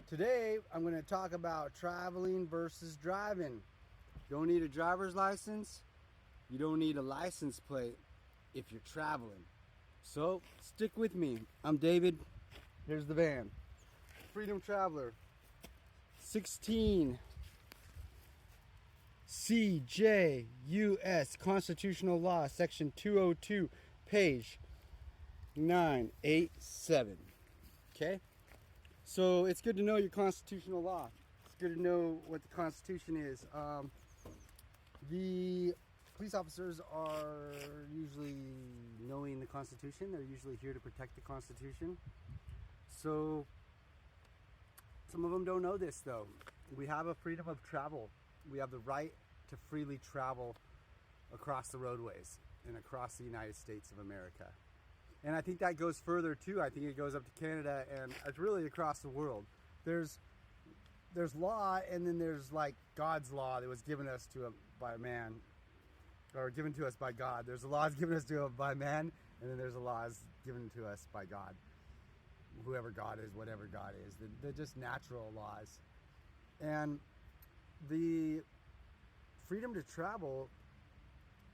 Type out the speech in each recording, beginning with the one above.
Today, I'm going to talk about traveling versus driving. You don't need a driver's license. You don't need a license plate if you're traveling. So, stick with me. I'm David. Here's the van. Freedom Traveler. 16 CJUS Constitutional Law, Section 202, page 987. Okay? So it's good to know your constitutional law. It's good to know what the Constitution is. The police officers are usually knowing the Constitution. They're usually here to protect the Constitution. So some of them don't know this, though. We have a freedom of travel. We have the right to freely travel across the roadways and across the United States of America. And I think that goes further too. I think it goes up to Canada, and it's really across the world. There's law, and then there's like God's law that was given us by man, or given to us by God. There's the laws given us by man, and then there's the laws given to us by God. Whoever God is, whatever God is, they're just natural laws. And the freedom to travel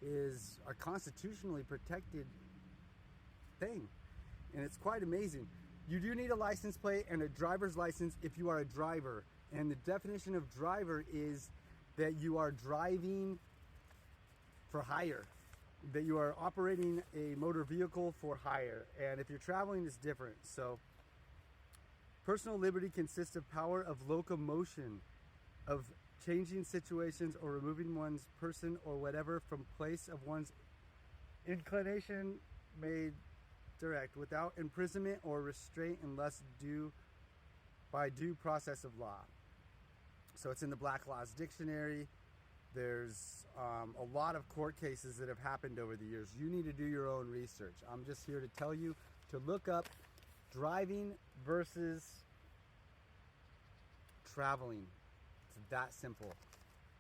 is a constitutionally protected thing, and it's quite amazing. You do need a license plate and a driver's license if you are a driver, and the definition of driver is that you are driving for hire, that you are operating a motor vehicle for hire, and if you're traveling, it's different. So personal liberty consists of power of locomotion, of changing situations or removing one's person or whatever from place of one's inclination made direct, without imprisonment or restraint unless by due process of law. So it's in the Black Laws Dictionary. There's a lot of court cases that have happened over the years. You need to do your own research. I'm just here to tell you to look up driving versus traveling. It's that simple.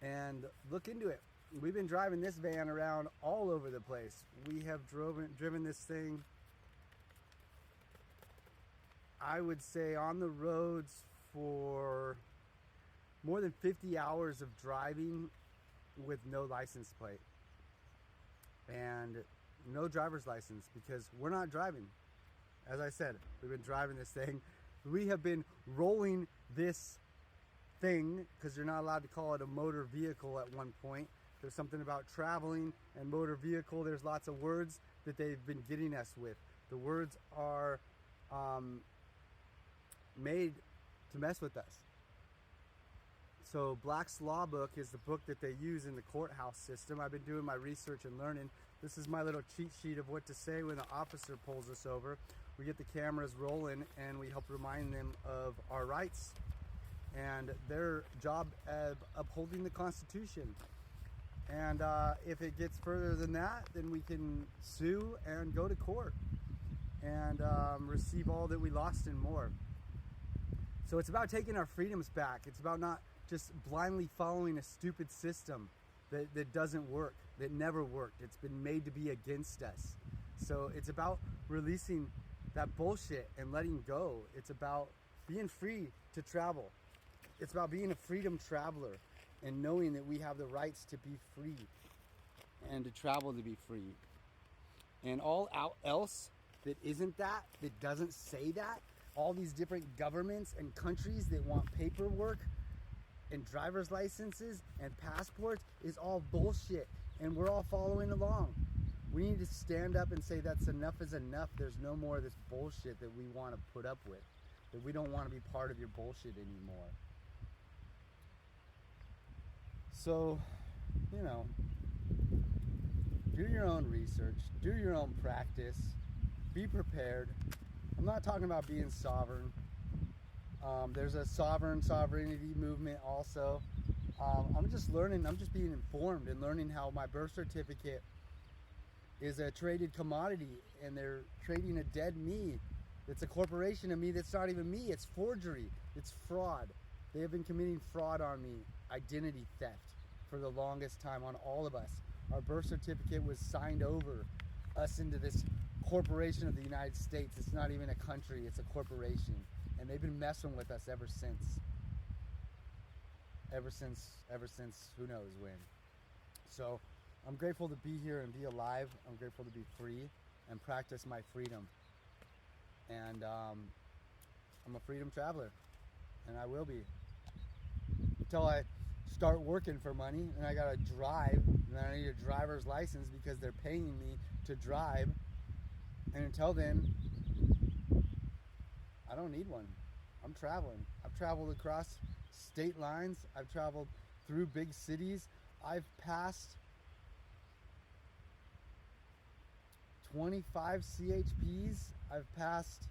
And look into it. We've been driving this van around all over the place. We have driven this thing, I would say, on the roads for more than 50 hours of driving with no license plate and no driver's license, because we're not driving. As I said, we've been driving this thing. We have been rolling this thing, because you're not allowed to call it a motor vehicle at one point. There's something about traveling and motor vehicle. There's lots of words that they've been getting us with. The words are made to mess with us. So Black's Law Book is the book that they use in the courthouse system. I've been doing my research and learning. This is my little cheat sheet of what to say when the officer pulls us over. We get the cameras rolling, and we help remind them of our rights and their job of upholding the Constitution. And if it gets further than that, then we can sue and go to court and receive all that we lost and more. So it's about taking our freedoms back. It's about not just blindly following a stupid system that doesn't work, that never worked. It's been made to be against us. So it's about releasing that bullshit and letting go. It's about being free to travel. It's about being a freedom traveler and knowing that we have the rights to be free and to travel to be free. And all else that isn't that doesn't say that, all these different governments and countries that want paperwork and driver's licenses and passports, is all bullshit, and we're all following along. We need to stand up and say that's enough is enough. There's no more of this bullshit that we want to put up with, that we don't want to be part of your bullshit anymore. So, do your own research, do your own practice, be prepared. I'm not talking about being sovereign. There's a sovereignty movement also. I'm just learning, I'm just being informed and learning how my birth certificate is a traded commodity, and they're trading a dead me. It's a corporation of me that's not even me. It's forgery. It's fraud. They have been committing fraud on me, identity theft, for the longest time on all of us. Our birth certificate was signed over us into this corporation of the United States. It's not even a country, it's a corporation. and they've been messing with us ever since. Ever since who knows when. So I'm grateful to be here and be alive. I'm grateful to be free and practice my freedom. And I'm a freedom traveler, and I will be until I start working for money and I gotta drive, and I need a driver's license because they're paying me to drive. And until then, I don't need one. I'm traveling. I've traveled across state lines. I've traveled through big cities. I've passed 25 CHPs. I've passed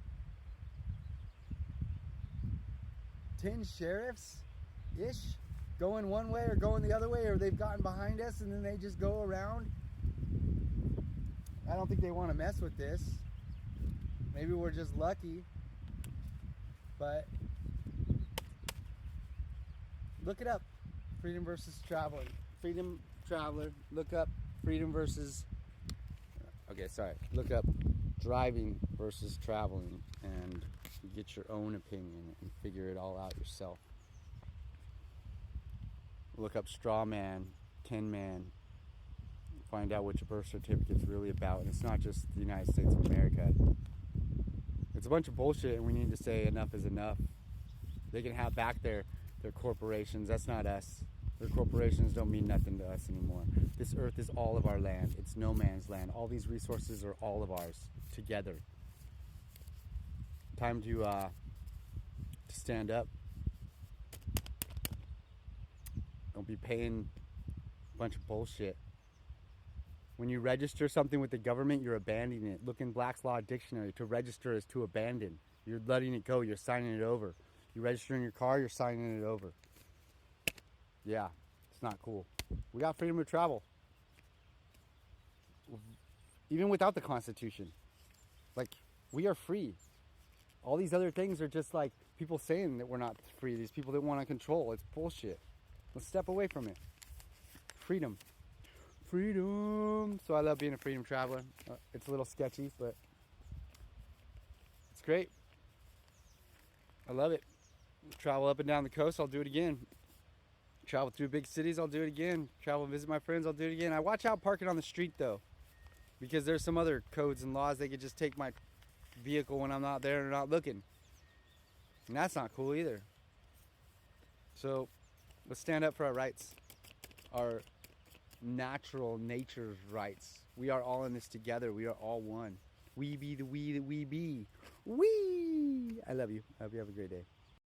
10 sheriffs-ish, going one way or going the other way, or they've gotten behind us and then they just go around. I don't think they want to mess with this. Maybe we're just lucky, but look it up. Freedom versus traveling. Freedom traveler. Look up freedom versus, look up driving versus traveling and get your own opinion and figure it all out yourself. Look up straw man, tin man, find out what your birth certificate's really about. And it's not just the United States of America. It's a bunch of bullshit, and we need to say enough is enough. They can have back their corporations. That's not us. Their corporations don't mean nothing to us anymore. This earth is all of our land. It's no man's land. All these resources are all of ours together. Time to stand up. Don't be paying a bunch of bullshit. When you register something with the government, you're abandoning it. Look in Black's Law Dictionary. To register is to abandon. You're letting it go. You're signing it over. You register in your car, you're signing it over. Yeah, it's not cool. We got freedom to travel. Even without the Constitution. Like, we are free. All these other things are just like people saying that we're not free. These people that want to control. It's bullshit. Let's step away from it. Freedom. Freedom. So I love being a freedom traveler. It's a little sketchy, but it's great. I love it. Travel up and down the coast, I'll do it again. Travel through big cities, I'll do it again. Travel and visit my friends, I'll do it again. I watch out parking on the street though, because there's some other codes and laws. They could just take my vehicle when I'm not there and not looking, and that's not cool either. So let's stand up for our rights, our natural nature's rights. We are all in this together. We are all one. We be the we that we be. We. I love you. I hope you have a great day.